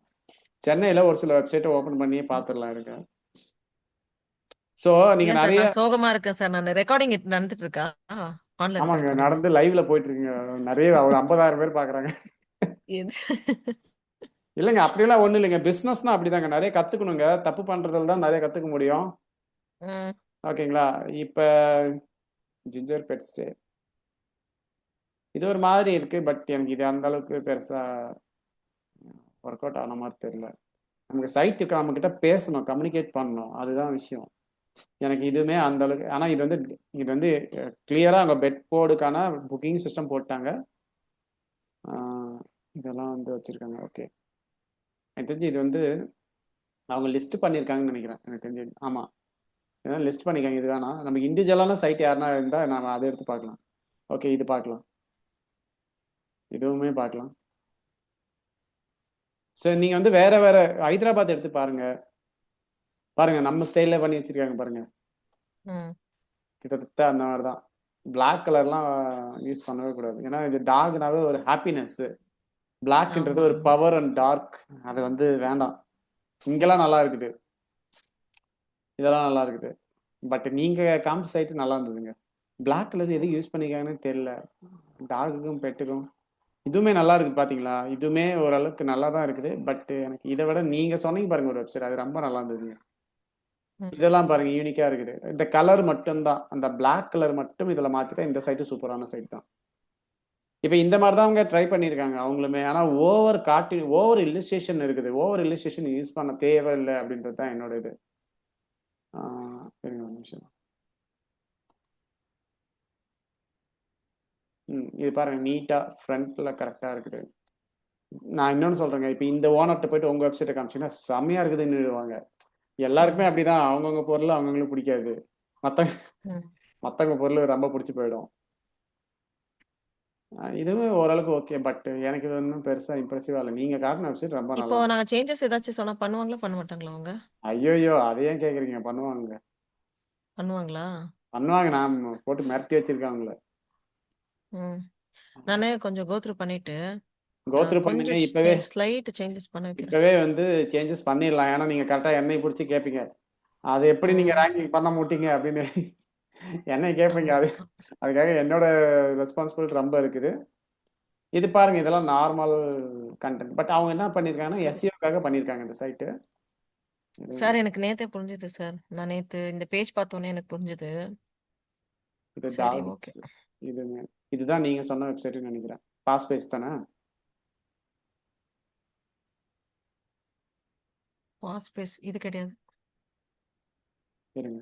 சென்னையில ஒரு சில வெப்சைட்ட ஓப்பன் பண்ணியே பார்த்துடலாம் இருங்க. ஸோ நீங்க ஏன் சார் நெறைய நான் சோகமா இருக்கேன் சார். நான் ரெக்கார்டிங் நடந்துட்டு இருக்கா? ஆன்லைன் ஆமாங்க. ரெக்கார்டிங். நடந்து லைவ்ல போயிட்டு இருக்குங்க. நெறைய ஒரு 50,000 பேர் பார்க்குறாங்க. எது? இல்லைங்க அப்படியெல்லாம் ஒண்ணும் இல்லைங்க. பிசினஸ்னா அப்படிதாங்க. நெறைய கத்துக்கணுங்க. தப்பு பண்றதுல தான் நெறைய கத்துக்க முடியும். ம். ஓகேங்களா? இப்ப ஜிஞ்சர் பெட் ஸ்டே. இது ஒரு மாதிரி இருக்கு. பட் எனக்கு இது அந்த அளவுக்கு பெருசா ஒர்க் அவுட் ஆன மாரி தெரியல. நமக்கு சைட்டுக்கு நம்மகிட்ட பேசணும், கம்யூனிகேட் பண்ணணும். அதுதான் விஷயம். எனக்கு இதுவுமே அந்த அளவுக்கு ஆனா இது வந்து கிளியரா அங்க பெட் போர்டுக்கான புக்கிங் சிஸ்டம் போட்டாங்க. ஆ இதெல்லாம் வந்து வச்சிருக்காங்க. ஓகே. எனக்கு தெரிஞ்சு இது வந்து அவங்க லிஸ்ட் பண்ணியிருக்காங்கன்னு நெனைக்கிறேன். எனக்கு தெரிஞ்சு. ஆமா. ஏன்னா லிஸ்ட் பண்ணியிருக்காங்க. இது வேணாம். நமக்கு இண்டிவிஜுவலான சைட் யாருனா இருந்தா நாம அத எடுத்து பார்க்கலாம். ஓகே. இது பார்க்கலாம். இதுவுமே பார்க்கலாம். ஸோ நீங்கள் வந்து வேற வேற ஹைதராபாத் எடுத்து பாருங்க. பாருங்க நம்ம ஸ்டைலில் பண்ணி வச்சிருக்காங்க பாருங்க. ம் கிட்டத்தட்ட அந்த மாதிரி தான். Black கலர்லாம் யூஸ் பண்ணவே கூடாது. ஏன்னா இது டாக்னாவே ஒரு ஹாப்பினஸ். பிளாக்ன்றது ஆமா ஒரு ஆமா பவர் அண்ட் டார்க். அது வந்து வேண்டாம். இங்கெல்லாம் நல்லா இருக்குது. இதெல்லாம் நல்லா இருக்குது. பட் நீங்க காமிச்ச சைட்டு நல்லா இருந்ததுங்க. Black கலர் எதுக்கு யூஸ் பண்ணிருக்காங்கன்னு தெரியல. டாகுக்கும் பெட்டுக்கும். இதுவுமே நல்லா இருக்குது பாத்தீங்களா? இதுவுமே ஓரளவுக்கு நல்லா தான் இருக்குது. பட் எனக்கு இதை விட நீங்க சொன்னீங்க பாருங்க ஒரு வெப்சைட், அது ரொம்ப நல்லா இருந்ததுங்க. ம் இதெல்லாம் பாருங்க யூனிக்கா இருக்குது. இந்த கலர் மட்டும்தான், அந்த Black கலர் மட்டும் இதுல மாத்திட்டா இந்த சைட்டு சூப்பரான சைட் தான். இப்போ இந்த மாதிரி தான் அவங்க ட்ரை பண்ணியிருக்காங்க அவங்களுமே. ஆனால் ஓவர் இல்லுஸ்ட்ரேஷன் இருக்குது. ஓவர் இல்லுஸ்ட்ரேஷன் யூஸ் பண்ண தேவையில்லை அப்படின்றது தான் என்னோட இது. இருங்க ஒரு நிமிஷம். இது பாருங்க நீட்டா ஃப்ரண்ட்ல கரெக்டா இருக்குது. நான் இன்னொன்னு சொல்றேங்க, இப்போ இந்த ஓனர்கிட்ட போயிட்டு உங்க வெப்சைட்டை காமிச்சீங்கன்னா செம்மையா இருக்குதுன்னு எல்லாருக்குமே ம் அப்படிதான். அவங்கவுங்க பொருள் அவங்கவுங்களுக்கு பிடிக்காது. மற்றவங்க ம் மற்றவங்க பொருள் ரொம்ப பிடிச்சி போயிடும். இதுவும் ஓரளவுக்கு ஓகே. பட் எனக்கு இது ஒன்றும் பெருசா இம்ப்ரெசிவா இல்லை. நீங்க காட்டின வெப்சைட் ரொம்ப இப்போ நல்லா இருக்கு. நாங்க சேஞ்சஸ் ஏதாச்சும் சொன்னா பண்ணுவாங்களா பண்ண மாட்டாங்களா அவங்க? ஐயோயோ, அதை ஏன் கேட்குறீங்க? பண்ணுவாங்க. பண்ணுவாங்களா? பண்ணுவாங்க. நான் போட்டு மிரட்டி வச்சிருக்கேன் அவங்கள. ம் நானே கொஞ்சம் கோத்ரூ பண்ணிட்டு கோத்ரூ பண்ணுங்க. கொஞ்சம் இப்பவே ஸ்லைட் சேஞ்சஸ் பண்ண வைக்கிறேன். இப்பவே வந்து சேஞ்சஸ் பண்ணிடலாம். ஏன்னா நீங்க கரெக்டா என்னை பிடிச்சி கேட்பீங்க, அது எப்படி நீங்க ம் ரேங்கிங் பண்ண மாட்டீங்க அப்படின்னு என்னை கேட்பீங்க. ஆமா அதுக்காக என்னோட ரெஸ்பான்சிபிலிட்டி ரொம்ப இருக்குது. இது பாருங்க, இதெல்லாம் நார்மல் கண்டென்ட். பட் அவங்க என்ன பண்ணியிருக்காங்கன்னா சரி எஸ்இஓக்காக பண்ணியிருக்காங்க இந்த சைட்டு. சார் எனக்கு நேத்தே புரிஞ்சுது சார். நான் நேத்து இந்த பேஜ் பார்த்தோன்னே எனக்கு புரிஞ்சுது. இது சரி ஓகே. டாக்ஸ். இதுங்க இதுதான் நீங்க சொன்ன வெப்சைட்னு நினைக்கிறேன். பாஸ் பேஸ் தானே? வாஸ்பேஸ் இது கிடையாது. இருங்க,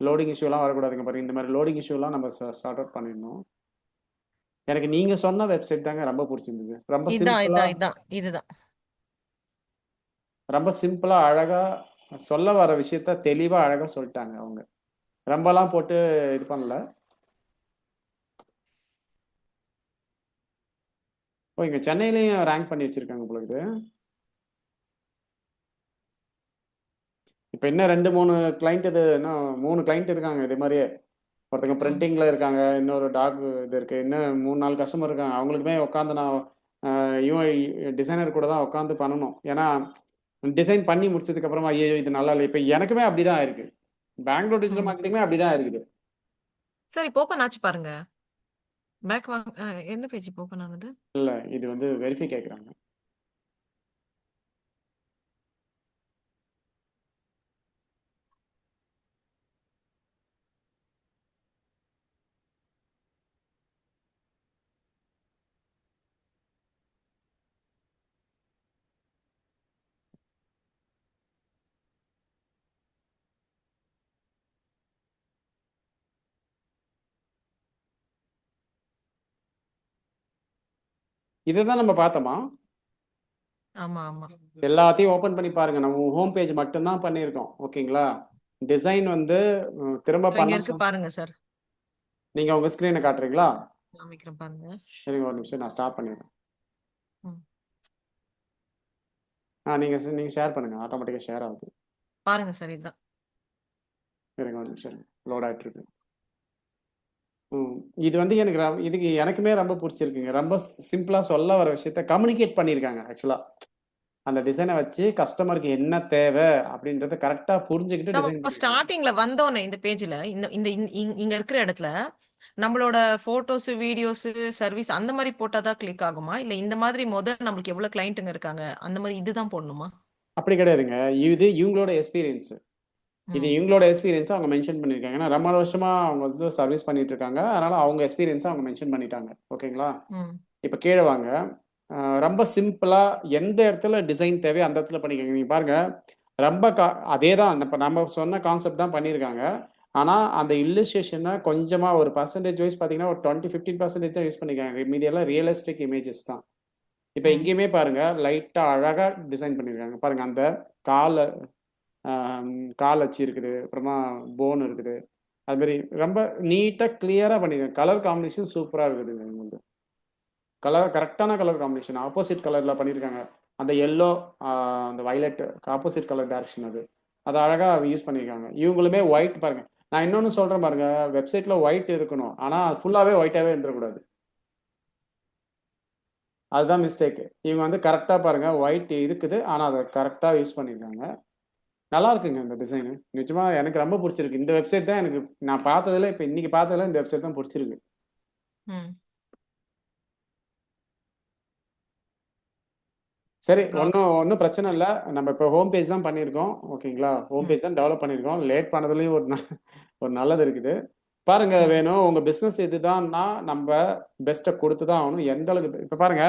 லோடிங் இஷ்யூலாம் வரக்கூடாதுங்க பாருங்க. இந்த மாதிரி லோடிங் இஷ்யூலாம் நம்ம சார்ட் அவுட் பண்ணிடணும். எனக்கு நீங்க சொன்ன வெப்சைட் தாங்க ரொம்ப பிடிச்சிருந்தது. இதுதான். ரொம்ப சிம்பிளா அழகா சொல்ல வர விஷயத்த தெளிவா அழகா சொல்லிட்டாங்க அவங்க. ரொம்பலாம் போட்டு இது பண்ணல. இங்க சென்னையிலயும் ரேங்க் பண்ணி வச்சிருக்காங்க உங்களுக்கு. இப்போ இன்னும் 2-3 கிளைண்ட், இது இன்னும் 3 கிளைண்ட் இருக்காங்க இதே மாதிரியே. ஒருத்தங்க பிரிண்டிங்ல இருக்காங்க, இன்னொரு டாக் இது இருக்கு, இன்னும் 3-4 கஸ்டமர் இருக்காங்க. அவங்களுக்குமே உட்காந்து நான் யூஐ டிசைனர் கூட தான் உட்காந்து பண்ணணும். ஏன்னா டிசைன் பண்ணி முடிச்சதுக்கு அப்புறமா ஐயோ இது நல்லா இல்லை. இப்போ எனக்குமே அப்படிதான் இருக்கு. பெங்களூர் டிஜிட்டல் மார்க்கெட்டிங்குமே அப்படிதான் இருக்குது. சரி இப்போ ஓப்பன் ஆச்சு பாருங்க. பேக் வாங்க. எந்த பேஜ் இப்போ ஓப்பன் ஆனது? இல்ல, இது வந்து வெரிஃபை கேட்குறாங்க. இதுதான் நம்ம பார்த்தோமா? ஆமா ஆமா எல்லாத்தையும் ஓபன் பண்ணி பாருங்க. நம்ம ஹோம் பேஜ் மட்டும்தான் பண்ணியிருக்கோம். ஓகேங்களா? டிசைன் வந்து திரும்ப இங்க பண்ண இருக்கு பாருங்க சார். நீங்க உங்க ஸ்கிரீனை காட்டுறீங்களா? காமிக்கிறேன் பாருங்க. சரிங்க, ஒரு நிமிஷம் நான் ஸ்டாப் பண்ணிடுறேன். ம். நீங்க ஷேர் பண்ணுங்க, ஆட்டோமேட்டிக்கா ஷேர் ஆகுது. பாருங்க சார் இதுதான். சரிங்க, ஒரு நிமிஷம் லோட் ஆயிட்டு இருக்கு. இது வந்து இதுக்கு எனக்குமே ரொம்ப பிடிச்சிருக்குங்க. ரொம்ப சிம்பிளா சொல்ல வர விஷயத்த கம்யூனிகேட் பண்ணியிருக்காங்க. ஆக்சுவலா அந்த டிசைனை வச்சு கஸ்டமருக்கு என்ன தேவை அப்படின்றத கரெக்டா புரிஞ்சுக்கிட்டு டிசைன் நம்ம ஸ்டார்டிங்ல வந்தோனே இந்த பேஜ்ல இந்த இந்த இங்க இருக்கிற இடத்துல நம்மளோட போட்டோஸ் வீடியோஸ் சர்வீஸ் அந்த மாதிரி போட்டாதான் கிளிக் ஆகுமா, இல்ல இந்த மாதிரி முதல்ல நம்மளுக்கு எவ்வளவு கிளைண்ட்டுங்க இருக்காங்க அந்த மாதிரி இதுதான் போடணுமா? அப்படி கிடையாதுங்க. இது இவங்களோட எக்ஸ்பீரியன்ஸ். இது இவங்களோட எக்ஸ்பீரியன்ஸ் அவங்க மென்ஷன் பண்ணியிருக்காங்க. ஏன்னா ரொம்ப வருஷமா அவங்க வந்து சர்வீஸ் பண்ணிட்டு இருக்காங்க. அதனால அவங்க எக்ஸ்பீரியன்ஸை அவங்க மென்ஷன் பண்ணிட்டாங்க. ஓகேங்களா? இப்போ கீழே வாங்க. ரொம்ப சிம்பிளா எந்த இடத்துல டிசைன் தேவையோ அந்த இடத்துல பண்ணிக்கோங்க. நீங்க பாருங்க, ரொம்ப அதே தான் இப்போ நம்ம சொன்ன கான்செப்ட் தான் பண்ணியிருக்காங்க. ஆனால் அந்த இல்லுஸ்ட்ரேஷனை கொஞ்சமாக ஒரு பர்சன்டேஜ் வைஸ் பார்த்தீங்கன்னா ஒரு 20-15% தான் யூஸ் பண்ணியிருக்காங்க. மீதியெல்லாம் ரியலிஸ்டிக் இமேஜஸ் தான். இப்போ எங்கேயுமே பாருங்க லைட்டாக அழகாக டிசைன் பண்ணியிருக்காங்க. பாருங்க அந்த கால் அச்சு இருக்குது, அப்புறமா போன் இருக்குது. அதுமாரி ரொம்ப நீட்டாக கிளியராக பண்ணியிருக்காங்க. கலர் காம்பினேஷன் சூப்பராக இருக்குதுங்க. உங்களுக்கு கரெக்டான கலர் காம்பினேஷன், ஆப்போசிட் கலரில் பண்ணியிருக்காங்க. அந்த எல்லோ, அந்த வயலட் ஆப்போசிட் கலர் டைரக்ஷன் அது அழகாக யூஸ் பண்ணியிருக்காங்க. இவங்களுமே ஒயிட் பாருங்க. நான் இன்னொன்று சொல்கிறேன் பாருங்க, வெப்சைட்டில் ஒயிட் இருக்கணும், ஆனால் ஃபுல்லாகவே ஒயிட்டாகவே இருந்துடக்கூடாது. அதுதான் மிஸ்டேக்கு. இவங்க வந்து கரெக்டாக பாருங்க, ஒயிட் இருக்குது, ஆனால் அதை கரெக்டாக யூஸ் பண்ணியிருக்காங்க. நல்லா இருக்குங்க இந்த டிசைனு. நிஜமா எனக்கு ரொம்ப பிடிச்சிருக்கு. இந்த வெப்சைட் தான் எனக்கு நான் பார்த்ததுல, இப்போ இன்னைக்கு பார்த்ததுல இந்த வெப்சைட் தான் பிடிச்சிருக்கு. ம் சரி, ப்ளாக்ஸ் ஒன்றும் பிரச்சனை இல்லை. நம்ம இப்போ ஹோம் பேஜ் தான் பண்ணியிருக்கோம், ஓகேங்களா? ஹோம் ம் பேஜ் தான் டெவலப் பண்ணியிருக்கோம். லேட் பண்ணதுலேயும் ஒரு நல்லது இருக்குது. பாருங்க, ம் வேணும் உங்க பிசினஸ் இதுதான்னா நம்ம பெஸ்ட்டை கொடுத்து தான் ஆகணும். எந்த அளவுக்கு இப்போ பாருங்க,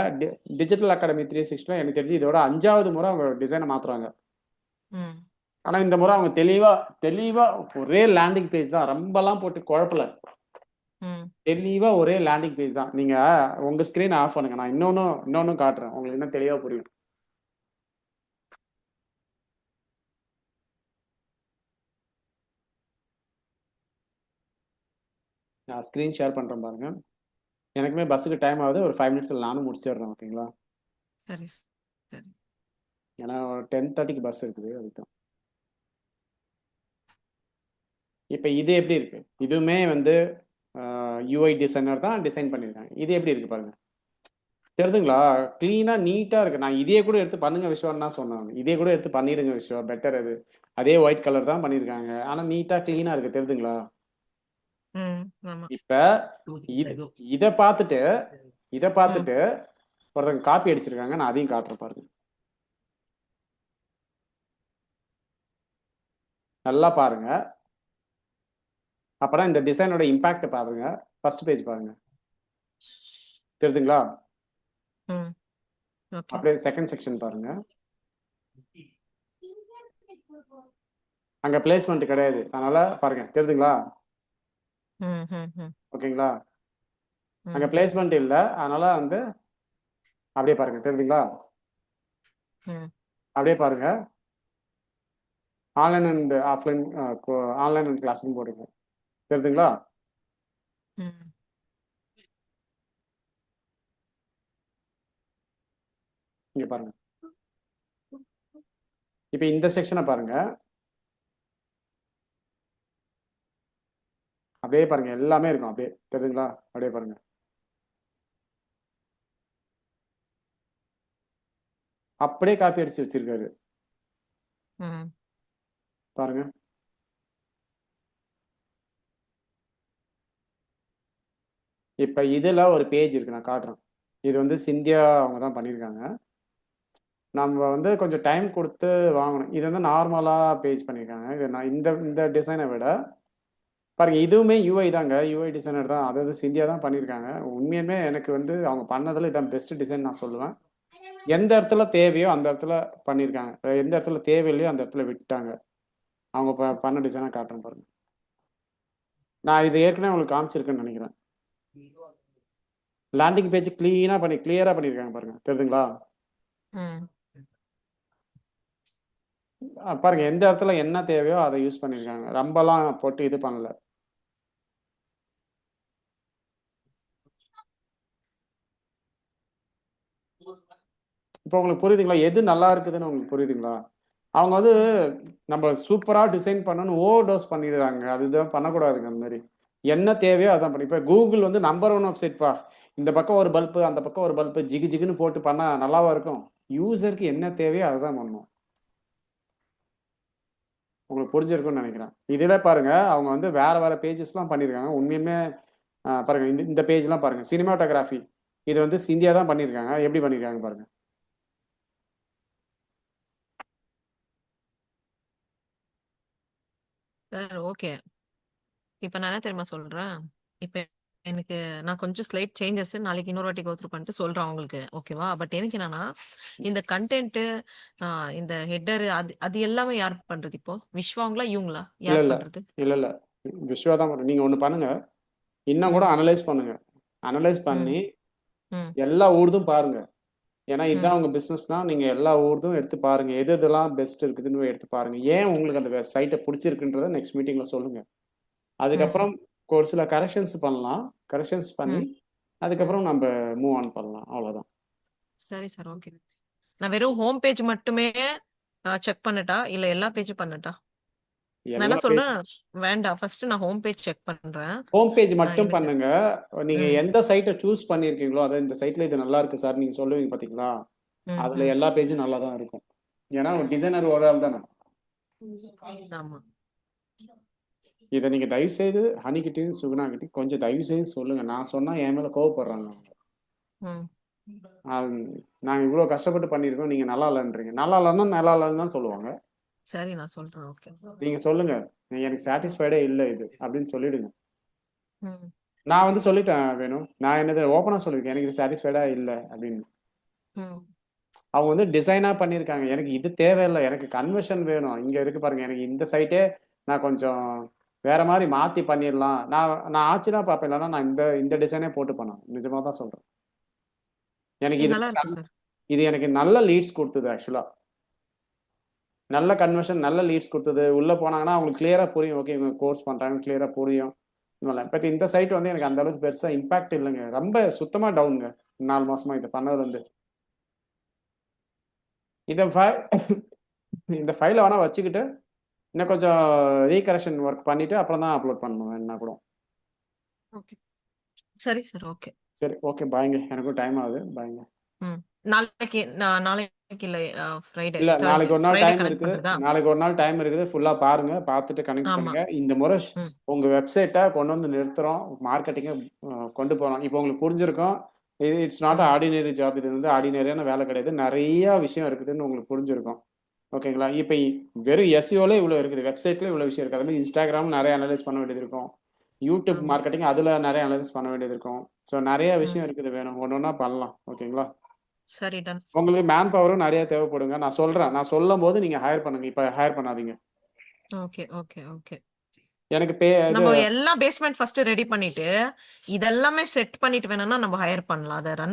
டிஜிட்டல் அகாடமி 360 எனக்கு தெரிஞ்சு இதோட 5வது முறை அவங்க டிசைனை மாத்துறாங்க. ம் ஆனா இந்த முறை அவங்க தெளிவா ஒரே லேண்டிங் பேஜ் தான், ரொம்பலாம் போட்டு குழப்பல. ம் தெளிவா ஒரே லேண்டிங் பேஜ் தான். நீங்க உங்க ஸ்கிரீன் ஆஃப் பண்ணுங்க, நான் இன்னொன்னு காட்டுறேன், உங்களுக்கு இன்னும் தெளிவா புரியும். நான் ஸ்கிரீன் ஷேர் பண்றேன் பாருங்க. எனக்குமே பஸ்ஸுக்கு டைம் ஆகுது, ஒரு 5 மினிட்ஸில் நானும் முடிச்சிடுறேன், ஓகேங்களா? சரி சரி ஏன்னா 10:30க்கு பஸ் இருக்குது, அதுதான். இப்போ இது எப்படி இருக்கு? இதுவுமே வந்து யூஐ டிசைனர் தான் டிசைன் பண்ணியிருக்காங்க. இது எப்படி இருக்கு பாருங்க, தெரியுதுங்களா? கிளீனா நீட்டா இருக்கு. நான் இதே கூட எடுத்து பண்ணுங்க விஸ்வான்னு தான் சொன்னேன். இதே கூட எடுத்து பண்ணிடுங்க விஸ்வா, பெட்டர் அது. அதே ஒயிட் கலர் தான் பண்ணியிருக்காங்க, ஆனா நீட்டா கிளீனா இருக்கு, தெரியுதுங்களா? ம் ஆமா இப்ப இதை பார்த்துட்டு ம் ஒருத்தங்க காப்பி அடிச்சிருக்காங்க, நான் அதையும் காட்டுறேன் பாருங்க. நல்லா பாருங்க, அப்பதான் இந்த டிசைனோட இம்பாக்ட் பாருங்க. ஃபர்ஸ்ட் பேஜ் பாருங்க, தெரியுதுங்களா? ம் ஓகே அப்படியே செகண்ட் செக்ஷன் பாருங்க, அங்க பிளேஸ்மெண்ட் கிடையாது, அதனால பாருங்க, தெரியுதுங்களா? ம் ம் ம் ஓகேங்களா? அங்க ம் பிளேஸ்மெண்ட் இல்லை, அதனால வந்து அப்படியே பாருங்க, தெரியுதுங்களா? ம் அப்படியே பாருங்க, online and offline, online and கிளாஸ்னு போட்டுருங்க, தெரியுதுங்களா? ம் இங்க பாருங்க. இப்போ இந்த செக்ஷனை பாருங்க, அப்படியே பாருங்க, எல்லாமே இருக்கும் அப்படியே, தெரியுதுங்களா? அப்படியே பாருங்க, அப்படியே காப்பி அடிச்சு வச்சிருக்காரு ம் பாருங்க. இப்போ இதுல ஒரு பேஜ் இருக்கு, நான் காட்டுறேன். இது வந்து சிந்தியா அவங்க தான் பண்ணியிருக்காங்க. நம்ம வந்து கொஞ்சம் டைம் கொடுத்து வாங்கணும். இது வந்து நார்மலா பேஜ் பண்ணியிருக்காங்க. இது நான் இந்த இந்த டிசைனை விட பாருங்க, இதுவுமே யூஐ தாங்க, யூஐ டிசைனர் தான், அதாவது சிந்தியா தான் பண்ணியிருக்காங்க. உண்மையுமே எனக்கு வந்து அவங்க பண்ணதுல இதான் பெஸ்ட் டிசைன் நான் சொல்லுவேன். எந்த இடத்துல தேவையோ அந்த இடத்துல பண்ணியிருக்காங்க, எந்த இடத்துல தேவையில்லையோ அந்த இடத்துல விட்டாங்க. அவங்க பண்ண டிசைனை காட்டுறேன் பாருங்க. நான் இது ஏற்கனவே உங்களுக்கு காமிச்சிருக்கேன்னு நினைக்கிறேன். லேண்டிங் பேஜ் கிளியரா பண்ணியிருக்காங்க பாருங்க, தெரியுதுங்களா? ம் பாருங்க, எந்த இடத்துல என்ன தேவையோ அதை யூஸ் பண்ணியிருக்காங்க, ரொம்பலாம் போட்டு இது பண்ணல. இப்போ உங்களுக்கு புரியுதுங்களா எது நல்லா இருக்குதுன்னு? உங்களுக்கு புரியுதுங்களா? அவங்க வந்து நம்ம சூப்பரா டிசைன் பண்ணணும்னு ஓவர் டோஸ் பண்ணிடுறாங்க, அதுதான் பண்ணக்கூடாதுங்க. அந்த மாதிரி என்ன தேவையோ அதான் பண்ணி. இப்போ கூகுள் வந்து நம்பர் 1 வெப்சைட்ப்பா, இந்த பக்கம் ஒரு பல்பு அந்த பக்கம் ஒரு பல்பு ஜிகு ஜிகுன்னு போட்டு பண்ணா நல்லாவா இருக்கும்? யூசருக்கு என்ன தேவையோ அதுதான் பண்ணணும். உங்களுக்கு புரிஞ்சிருக்கும்னு நினைக்கிறேன். இதுல பாருங்க, அவங்க வந்து வேற வேற பேஜஸ்லாம் பண்ணியிருக்காங்க உண்மையுமே. பாருங்க, இந்த பேஜ்லாம் பாருங்க, சினிமாட்டோகிராஃபி இது வந்து சிந்தியா தான் பண்ணியிருக்காங்க. எப்படி பண்ணியிருக்காங்க பாருங்க. சார் ஓகே இப்ப நான் என்ன தெரியுமா சொல்றேன் இப்ப எனக்கு நான் கொஞ்சம் ஸ்லைட் சேஞ்சஸ் நாளைக்கு இன்னொரு வாட்டி கோத்ரூ பண்ணிட்டு சொல்றேன் உங்களுக்கு ஓகேவா பட் எனக்கு என்னன்னா இந்த கண்டென்ட் இந்த ஹெட்டர் அது அது எல்லாமே யார் பண்றது இப்போ விஸ்வாங்களா இவங்களா இல்ல யார் இல்ல பண்றது இல்ல இல்ல விஸ்வா தான் பண்ணும். நீங்க ஒண்ணு பண்ணுங்க, இன்னும் கூட ம் அனலைஸ் பண்ணுங்க. அனலைஸ் ம் பண்ணி ம் எல்லா ஊர்தும் பாருங்க. ஏன்னா இதுதான் ம் உங்க பிசினஸ்னா, நீங்க எல்லா ஊர்தும் எடுத்து பாருங்க, எது எதெல்லாம் பெஸ்ட் இருக்குதுன்னு எடுத்து பாருங்க. ஏன் உங்களுக்கு அந்த சைட்டை பிடிச்சிருக்குன்றத நெக்ஸ்ட் மீட்டிங்ல சொல்லுங்க. ம் அதுக்கப்புறம் ஒரு சில கரெக்ஷன்ஸ் பண்ணலாம். கரெக்ஷன்ஸ் பண்ணி ம் ம் அதுக்கப்புறம் நம்ம மூவ் ஆன் பண்ணலாம், அவ்வளவுதான். சரி சார் ஓகே நான் வெறும் ஹோம் பேஜ் மட்டுமே செக் பண்ணட்டா இல்ல எல்லா பேஜும் பண்ணட்டா? நான் எல்லா என்ன பேஜ் சொல்றேன், வேண்டாம் ஃபர்ஸ்ட் நான் ஹோம் பேஜ் செக் பண்றேன். ஹோம் பேஜ் மட்டும் எனக்கு பண்ணுங்க. நீங்க ம் எந்த சைட்டை சூஸ் பண்ணியிருக்கீங்களோ, அதாவது இந்த சைட்ல இது நல்லா இருக்கு சார் நீங்க சொல்லுவீங்க பாத்தீங்களா? ம் அதுல ம் எல்லா பேஜும் நல்லா தான் இருக்கும். ஏன்னா ஒரு டிசைனர் ஒரு ஆள் தானே. ஆமா. இதை நீங்க தயவு செய்து ஹனிக்கிட்டையும் சுகுணாக்கிட்டையும் கொஞ்சம் தயவு செய்து சொல்லுங்க. நான் சொன்னா என் மேல கோவப்படுறாங்க அவங்க. ம் நாங்க இவ்வளவு கஷ்டப்பட்டு பண்ணியிருக்கோம், நீங்க நல்லா இல்லைன்றீங்க. நல்லா இல்லைன்னா நல்லா இல்லைன்னு தான் சொல்லுவாங்க. சரி நான் சொல்றேன். ஓகே. நீங்க சொல்லுங்க, எனக்கு சாட்டிஸ்ஃபைடே இல்லை இது அப்படின்னு சொல்லிடுங்க. ம் நான் வந்து சொல்லிட்டேன் வேணும், நான் என்னது ஓப்பனா சொல்லியிருக்கேன், எனக்கு இது சாட்டிஸ்ஃபைடா இல்லை அப்படின்னு. ம் அவங்க வந்து டிசைனா பண்ணியிருக்காங்க, எனக்கு இது தேவையில்லை, எனக்கு கன்வர்ஷன் வேணும். இங்க இருக்கு பாருங்க, எனக்கு இந்த சைட்டே நான் கொஞ்சம் வேற மாதிரி மாத்தி பண்ணிடலாம். நான் ஆச்சுன்னா பார்ப்பேன், இல்லைன்னா நான் இந்த இந்த டிசைனே போட்டு பண்ணேன். நிஜமா தான் சொல்றேன். எனக்கு இது இது நல்லா இருக்கு சார். இது எனக்கு நல்ல லீட்ஸ் கொடுத்தது ஆக்சுவலா. நல்ல கன்வர்ஷன், நல்ல லீட்ஸ் கொடுத்தது. உள்ள போனாங்கன்னா அவங்களுக்கு கிளியரா புரியும், ஓகே இவங்க கோர்ஸ் பண்றாங்க, கிளியரா புரியும். பட் இந்த சைட் வந்து எனக்கு அந்த அளவுக்கு பெருசா இம்பாக்ட் இல்லைங்க. ரொம்ப சுத்தமா டவுனுங்க 4 மாசமா இதை பண்ணதுல இருந்து. இந்த இந்த ஃபைலை வேணா வச்சுக்கிட்டு இன்னும் கொஞ்சம் ரீகரெக்ஷன் ஒர்க் பண்ணிட்டு அப்புறம் தான் அப்லோட் பண்ணணும் என்ன கூட. ஓகே. சரி சார். ஓகே. சரி, ஓகே, பாய்ங்க. எனக்கும் டைம் ஆகுது, பாய்ங்க. ம் நாளைக்கு இல்ல ஃப்ரைடே இல்ல, Thursday நாளைக்கு ஒரு நாள் ஃப்ரைடே டைம் கனெக்ட் இருக்குது. பண்றதா? நாளைக்கு ஒரு நாள் டைம் இருக்குது. ஃபுல்லா பாருங்க, பார்த்துட்டு கனெக்ட் ஆமா. பண்ணுங்க. இந்த முறை ம் உங்க வெப்சைட்டை கொண்டு வந்து நிறுத்துறோம், மார்க்கெட்டிங்கை கொண்டு போறோம். இப்போ உங்களுக்கு புரிஞ்சிருக்கும், இது இட்ஸ் நாட் ம் ஆர்டினரி ஜாப். இது வந்து ஆர்டினரியான வேலை கிடையாது, நிறைய விஷயம் இருக்குதுன்னு உங்களுக்கு புரிஞ்சிருக்கும். ஓகேங்களா? இப்போ வெறும் எஸ்இஓல இவ்வளோ இருக்குது, வெப்சைட்ல இவ்வளோ விஷயம் இருக்குது. அது மாதிரி இன்ஸ்டாகிராம் நிறைய அனலைஸ் பண்ண வேண்டியது இருக்கும், யூடியூப் ஆமா. மார்க்கெட்டிங் அதில் நிறைய அனலைஸ் பண்ண வேண்டியது இருக்கும். ஸோ நிறைய விஷயம் ம் இருக்குது, வேணும் ஒன்று ஒன்றா பண்ணலாம். ஓகேங்களா? சரி டன். உங்களுக்கு மேன் பவரும் நிறைய தேவைப்படுங்க. நான் சொல்றேன், நான் சொல்லும் போது நீங்க ஹையர் பண்ணுங்க, இப்போ ஹையர் பண்ணாதீங்க. Okay okay okay. எனக்கு இது நம்ம எல்லா பேஸ்மெண்ட் ஃபர்ஸ்ட் ரெடி பண்ணிட்டு இதெல்லாமே செட் பண்ணிட்டு வேணும்னா நம்ம ஹையர் பண்ணலாம். அதை ரன்